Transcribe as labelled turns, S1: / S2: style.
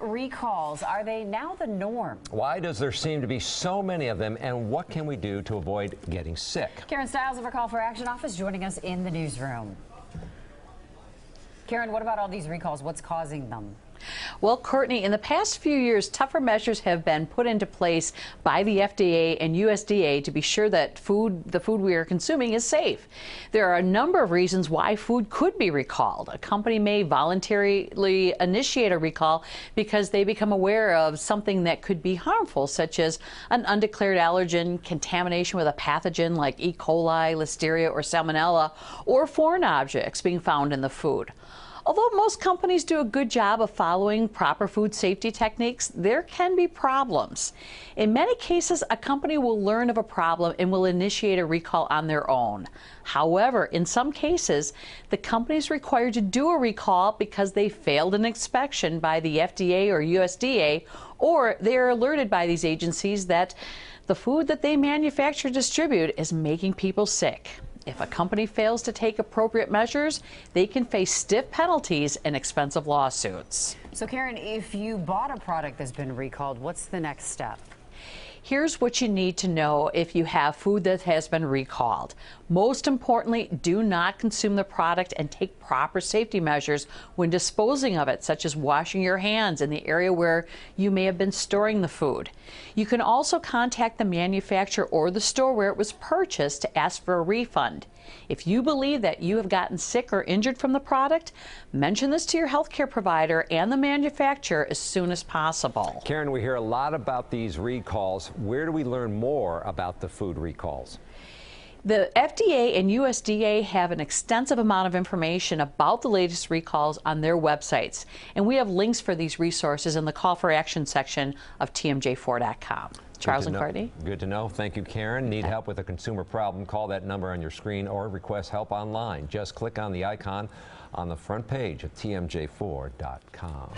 S1: recalls, are they now the norm?
S2: Why does there seem to be so many of them, and what can we do to avoid getting sick?
S1: Karen Stiles of our Call for Action office joining us in the newsroom. Karen, what about all these recalls? What's causing them?
S3: Well, Courtney, in the past few years, tougher measures have been put into place by the FDA and USDA to be sure that the food we are consuming is safe. There are a number of reasons why food could be recalled. A company may voluntarily initiate a recall because they become aware of something that could be harmful, such as an undeclared allergen, contamination with a pathogen like E. coli, listeria, or salmonella, or foreign objects being found in the food. Although most companies do a good job of following proper food safety techniques, there can be problems. In many cases, a company will learn of a problem and will initiate a recall on their own. However, in some cases, the company is required to do a recall because they failed an inspection by the FDA or USDA, or they are alerted by these agencies that the food that they manufacture and distribute is making people sick. If a company fails to take appropriate measures, they can face stiff penalties and expensive lawsuits.
S1: So, Karen, if you bought a product that's been recalled, what's the next step?
S3: Here's what you need to know if you have food that has been recalled. Most importantly, do not consume the product and take proper safety measures when disposing of it, such as washing your hands in the area where you may have been storing the food. You can also contact the manufacturer or the store where it was purchased to ask for a refund. If you believe that you have gotten sick or injured from the product, mention this to your healthcare provider and the manufacturer as soon as possible.
S2: Karen, we hear a lot about these recalls. Where do we learn more about the food recalls?
S3: The FDA and USDA have an extensive amount of information about the latest recalls on their websites, and we have links for these resources in the Call for Action section of TMJ4.com. Charles and Courtney.
S2: Good to know. Thank you, Karen. Need help with a consumer problem? Call that number on your screen or request help online. Just click on the icon on the front page of TMJ4.com.